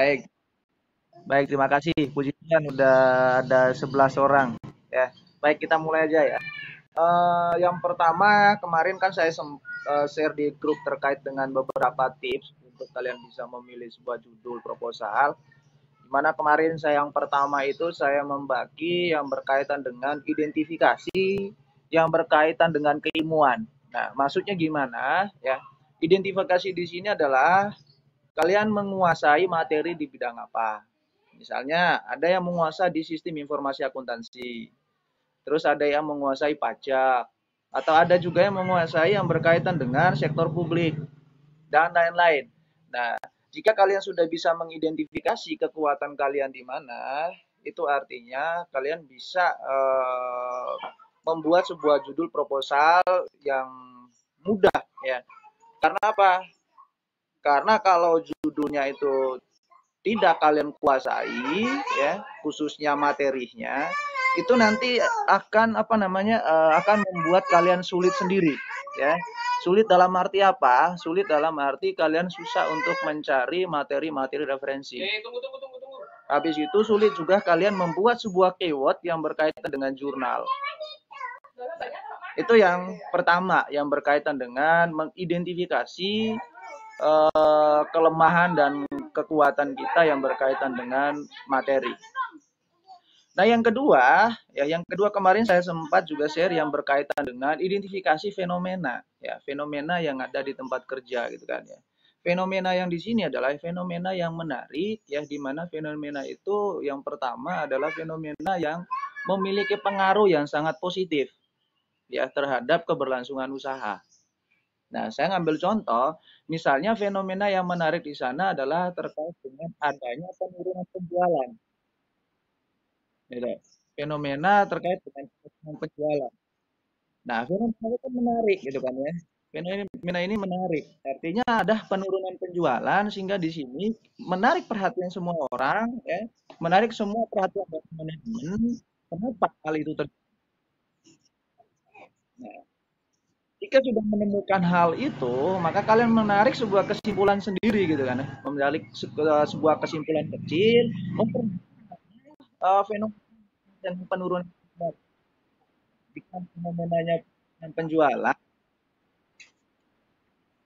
Baik, baik, terima kasih. Puji Tuhan udah ada 11 orang. Ya, baik kita mulai aja ya. Yang pertama kemarin kan saya share di grup terkait dengan beberapa tips untuk kalian bisa memilih sebuah judul proposal. Dimana kemarin saya yang pertama itu saya membagi yang berkaitan dengan identifikasi, yang berkaitan dengan keilmuan. Nah, maksudnya gimana ya? Identifikasi di sini adalah kalian menguasai materi di bidang apa. Misalnya ada yang menguasai di sistem informasi akuntansi, terus ada yang menguasai pajak, atau ada juga yang menguasai yang berkaitan dengan sektor publik, dan lain-lain. Nah, jika kalian sudah bisa mengidentifikasi kekuatan kalian di mana, itu artinya kalian bisa membuat sebuah judul proposal yang mudah ya. Karena apa? Karena kalau judulnya itu tidak kalian kuasai ya, khususnya materinya, itu nanti akan apa namanya akan membuat kalian sulit sendiri ya. Sulit dalam arti apa? Sulit dalam arti kalian susah untuk mencari materi-materi referensi. Habis itu sulit juga kalian membuat sebuah keyword yang berkaitan dengan jurnal. Itu yang pertama, yang berkaitan dengan mengidentifikasi kelemahan dan kekuatan kita yang berkaitan dengan materi. Nah, yang kedua kemarin saya sempat juga share yang berkaitan dengan identifikasi fenomena, ya, fenomena yang ada di tempat kerja gitu kan ya. Fenomena yang di sini adalah fenomena yang menarik, ya, di mana fenomena itu yang pertama adalah fenomena yang memiliki pengaruh yang sangat positif, ya, terhadap keberlangsungan usaha. Nah, saya ngambil contoh, misalnya fenomena yang menarik di sana adalah terkait dengan adanya penurunan penjualan. Gitu. Fenomena terkait dengan penurunan penjualan. Nah, fenomena itu kan menarik gitu kan ya. Fenomena ini menarik. Artinya ada penurunan penjualan sehingga di sini menarik perhatian semua orang ya, menarik semua perhatian dari manajemen. Kenapa hal itu terjadi? Nah, jika sudah menemukan hal itu, maka kalian menarik sebuah kesimpulan sendiri gitu kan ya. Menarik sebuah kesimpulan kecil untuk fenomena dan penurunan jika fenomenanya penjualan,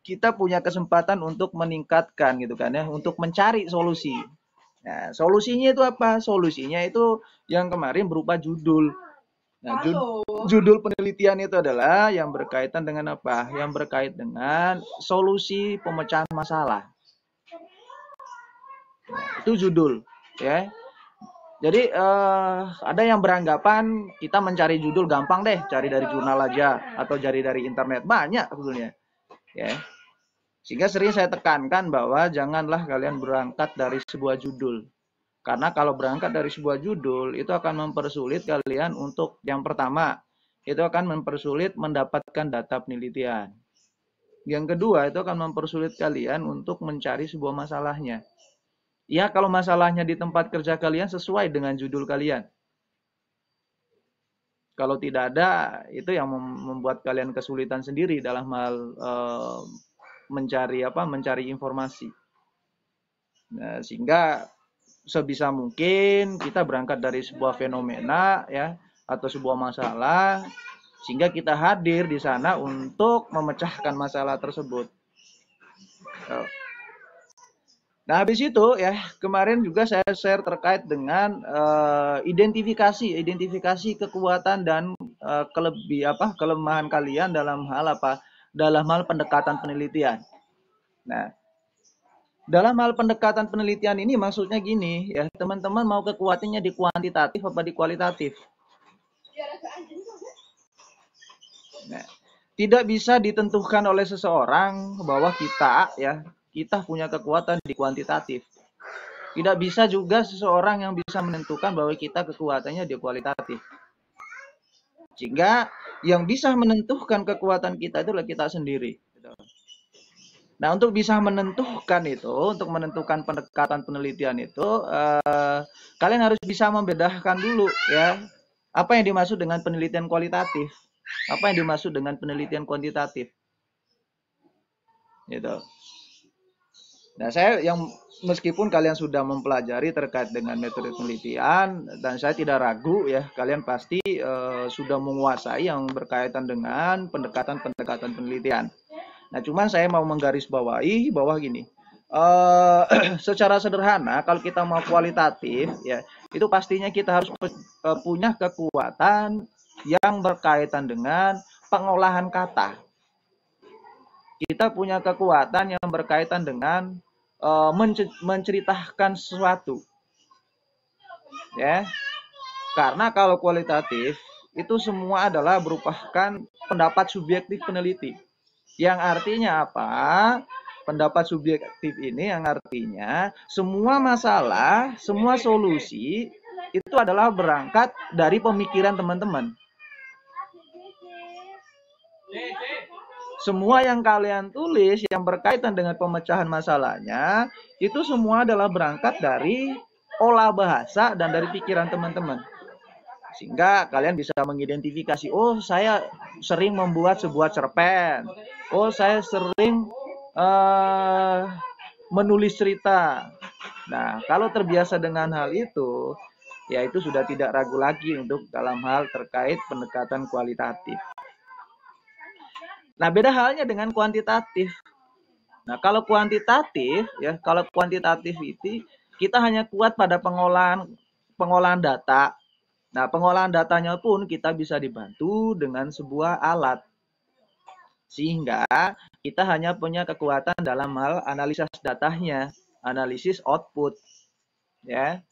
kita punya kesempatan untuk meningkatkan gitu kan ya, untuk mencari solusi. Nah, solusinya itu apa? Solusinya itu yang kemarin berupa judul. Nah, judul penelitian itu adalah yang berkaitan dengan apa? Yang berkait dengan solusi pemecahan masalah. Nah, itu judul, ya. Jadi ada yang beranggapan kita mencari judul gampang deh, cari dari jurnal aja atau cari dari internet, banyak sebetulnya, ya. Sehingga sering saya tekankan bahwa janganlah kalian berangkat dari sebuah judul. Karena kalau berangkat dari sebuah judul itu akan mempersulit kalian untuk yang pertama, itu akan mempersulit mendapatkan data penelitian. Yang kedua, itu akan mempersulit kalian untuk mencari sebuah masalahnya. Ya, kalau masalahnya di tempat kerja kalian sesuai dengan judul kalian. Kalau tidak ada, itu yang membuat kalian kesulitan sendiri dalam hal mencari informasi. Nah, sehingga sebisa mungkin kita berangkat dari sebuah fenomena ya atau sebuah masalah sehingga kita hadir di sana untuk memecahkan masalah tersebut. Nah, habis itu ya, kemarin juga saya share terkait dengan identifikasi kekuatan dan kelemahan kalian dalam hal apa? Dalam hal pendekatan penelitian. Nah, dalam hal pendekatan penelitian ini maksudnya gini ya, teman-teman mau kekuatannya di kuantitatif apa di kualitatif? Nah, tidak bisa ditentukan oleh seseorang bahwa kita punya kekuatan di kuantitatif. Tidak bisa juga seseorang yang bisa menentukan bahwa kita kekuatannya di kualitatif. Sehingga yang bisa menentukan kekuatan kita itu adalah kita sendiri. Nah, untuk bisa menentukan itu, untuk menentukan pendekatan penelitian itu, kalian harus bisa membedakan dulu ya, apa yang dimaksud dengan penelitian kualitatif, apa yang dimaksud dengan penelitian kuantitatif. Gitu. Nah, saya yang meskipun kalian sudah mempelajari terkait dengan metode penelitian dan saya tidak ragu ya, kalian pasti sudah menguasai yang berkaitan dengan pendekatan-pendekatan penelitian. Nah, cuman saya mau menggarisbawahi bahwa gini, secara sederhana kalau kita mau kualitatif ya, itu pastinya kita harus punya kekuatan yang berkaitan dengan pengolahan kata. Kita punya kekuatan yang berkaitan dengan menceritakan sesuatu, ya. Karena kalau kualitatif itu semua adalah merupakan pendapat subjektif peneliti. Yang artinya apa? Pendapat subjektif ini yang artinya semua masalah, semua solusi itu adalah berangkat dari pemikiran teman-teman. Semua yang kalian tulis yang berkaitan dengan pemecahan masalahnya, itu semua adalah berangkat dari olah bahasa dan dari pikiran teman-teman. Sehingga kalian bisa mengidentifikasi, oh saya sering membuat sebuah cerpen, oh saya sering menulis cerita. Nah, kalau terbiasa dengan hal itu, ya itu sudah tidak ragu lagi untuk dalam hal terkait pendekatan kualitatif. Nah, beda halnya dengan kuantitatif. Nah, kalau kuantitatif itu kita hanya kuat pada pengolahan data. Nah, pengolahan datanya pun kita bisa dibantu dengan sebuah alat. Sehingga kita hanya punya kekuatan dalam hal analisis datanya, analisis output, ya.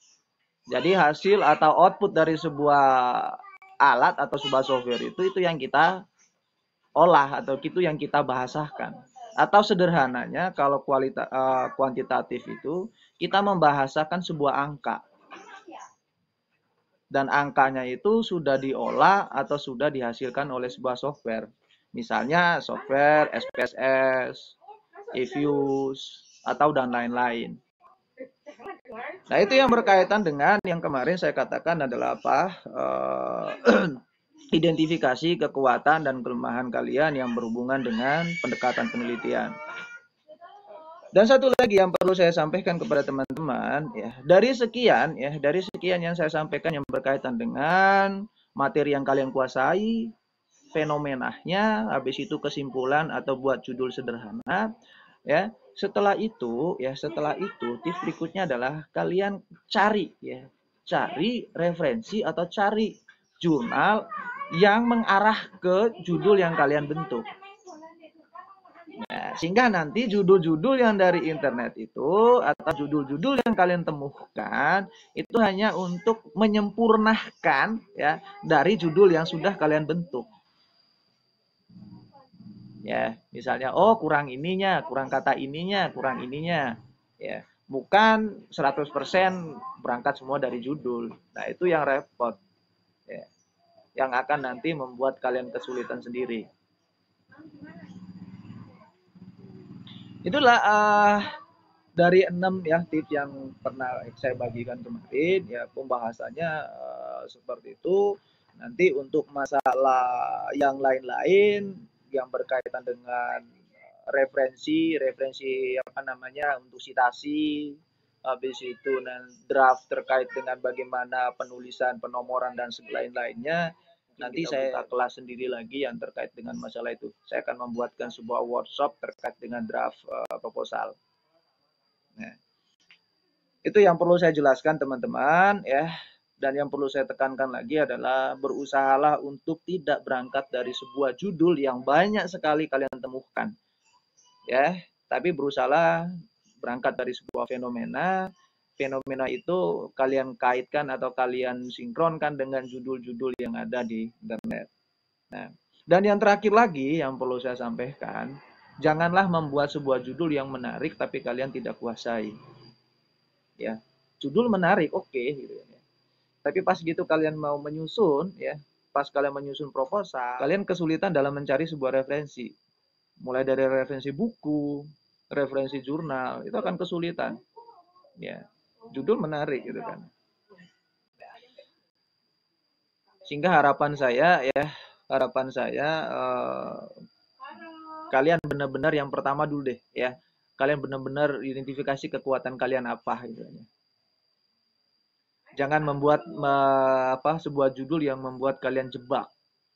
Jadi hasil atau output dari sebuah alat atau sebuah software itu yang kita olah atau itu yang kita bahasakan. Atau sederhananya kalau kuantitatif itu kita membahasakan sebuah angka. Dan angkanya itu sudah diolah atau sudah dihasilkan oleh sebuah software. Misalnya software SPSS, eViews, atau dan lain-lain. Nah, itu yang berkaitan dengan yang kemarin saya katakan adalah apa? Identifikasi kekuatan dan kelemahan kalian yang berhubungan dengan pendekatan penelitian. Dan satu lagi yang perlu saya sampaikan kepada teman-teman ya, dari sekian yang saya sampaikan yang berkaitan dengan materi yang kalian kuasai, fenomenanya, habis itu kesimpulan atau buat judul sederhana, ya. Setelah itu tips berikutnya adalah kalian cari referensi atau cari jurnal yang mengarah ke judul yang kalian bentuk. Nah, sehingga nanti judul-judul yang dari internet itu atau judul-judul yang kalian temukan itu hanya untuk menyempurnakan ya dari judul yang sudah kalian bentuk. Ya, misalnya oh kurang ininya, kurang kata ininya, kurang ininya. Ya, bukan 100% berangkat semua dari judul. Nah, itu yang repot. Ya. Yang akan nanti membuat kalian kesulitan sendiri. Itulah dari 6 ya tips yang pernah saya bagikan kemarin ya, pembahasannya seperti itu. Nanti untuk masalah yang lain-lain yang berkaitan dengan referensi apa namanya untuk citasi, habis itu draft terkait dengan bagaimana penulisan, penomoran dan lain-lainnya. Nanti saya buka kelas sendiri lagi yang terkait dengan masalah itu. Saya akan membuatkan sebuah workshop terkait dengan draft proposal. Nah, itu yang perlu saya jelaskan teman-teman ya. Dan yang perlu saya tekankan lagi adalah berusahalah untuk tidak berangkat dari sebuah judul yang banyak sekali kalian temukan. Ya, tapi berusahalah berangkat dari sebuah fenomena. Fenomena itu kalian kaitkan atau kalian sinkronkan dengan judul-judul yang ada di internet. Nah, dan yang terakhir lagi yang perlu saya sampaikan, janganlah membuat sebuah judul yang menarik tapi kalian tidak kuasai. Ya, judul menarik, oke, gitu ya. Tapi pas gitu kalian mau menyusun, ya, pas kalian menyusun proposal, kalian kesulitan dalam mencari sebuah referensi. Mulai dari referensi buku, referensi jurnal, itu akan kesulitan. Ya, judul menarik gitu kan. Sehingga harapan saya kalian benar-benar yang pertama dulu deh ya, kalian benar-benar identifikasi kekuatan kalian apa gitu. Jangan membuat sebuah judul yang membuat kalian jebak,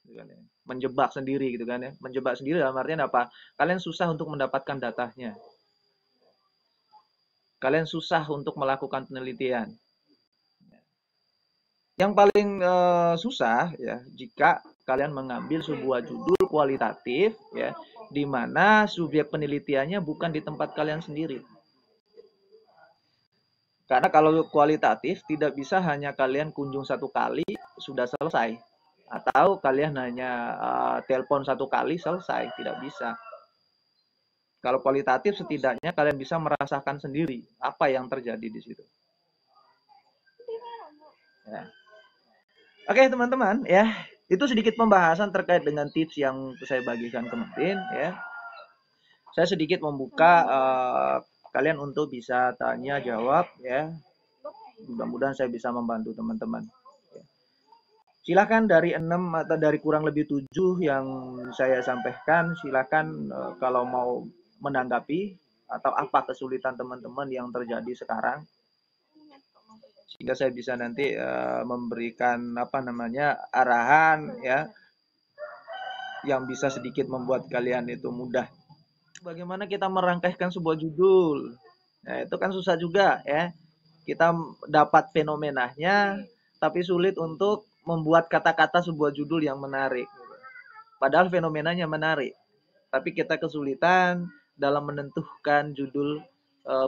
gitu kan ya. Menjebak sendiri gitu kan ya. Menjebak sendiri dalam artian apa? Kalian susah untuk mendapatkan datanya. Kalian susah untuk melakukan penelitian. Yang paling susah ya jika kalian mengambil sebuah judul kualitatif ya di mana subjek penelitiannya bukan di tempat kalian sendiri. Karena kalau kualitatif tidak bisa hanya kalian kunjung satu kali sudah selesai atau kalian hanya telepon satu kali selesai, tidak bisa. Kalau kualitatif setidaknya kalian bisa merasakan sendiri apa yang terjadi di situ. Ya. Oke teman-teman ya, itu sedikit pembahasan terkait dengan tips yang saya bagikan kemarin ya. Saya sedikit membuka kalian untuk bisa tanya jawab ya. Mudah-mudahan saya bisa membantu teman-teman. Silakan dari 6 atau dari kurang lebih 7 yang saya sampaikan, silakan kalau mau menanggapi atau apa kesulitan teman-teman yang terjadi sekarang sehingga saya bisa nanti memberikan arahan ya yang bisa sedikit membuat kalian itu mudah. Bagaimana kita merangkaikan sebuah judul? Nah, itu kan susah juga ya. Kita dapat fenomenanya tapi sulit untuk membuat kata-kata sebuah judul yang menarik. Padahal fenomenanya menarik, tapi kita kesulitan dalam menentukan judul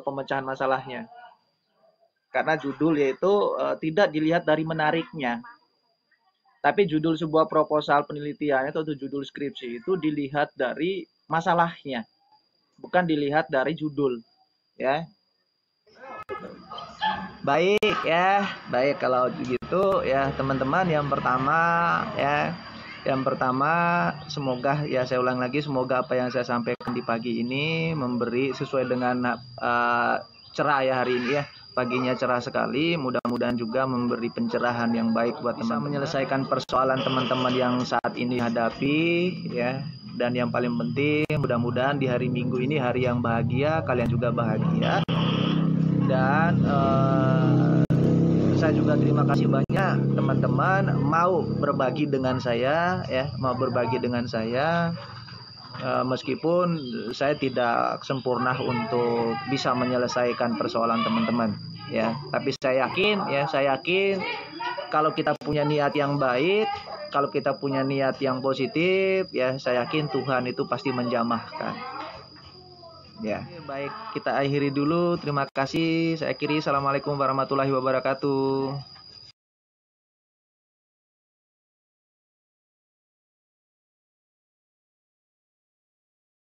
pemecahan masalahnya. Karena judul yaitu tidak dilihat dari menariknya. Tapi judul sebuah proposal penelitian atau judul skripsi itu dilihat dari masalahnya, bukan dilihat dari judul, ya. Baik ya, baik kalau begitu ya teman-teman. Yang pertama semoga ya saya ulang lagi, semoga apa yang saya sampaikan di pagi ini memberi sesuai dengan cerah ya hari ini ya. Paginya cerah sekali, mudah-mudahan juga memberi pencerahan yang baik buat teman-teman. Bisa menyelesaikan persoalan teman-teman yang saat ini hadapi ya. Dan yang paling penting mudah-mudahan di hari Minggu ini hari yang bahagia, kalian juga bahagia. Dan saya juga terima kasih banyak teman-teman mau berbagi dengan saya ya, meskipun saya tidak sempurna untuk bisa menyelesaikan persoalan teman-teman ya, tapi saya yakin kalau kita punya niat yang baik, kalau kita punya niat yang positif ya, saya yakin Tuhan itu pasti menjamahkan. Ya, baik, kita akhiri dulu. Terima kasih. Saya akhiri. Assalamualaikum warahmatullahi wabarakatuh.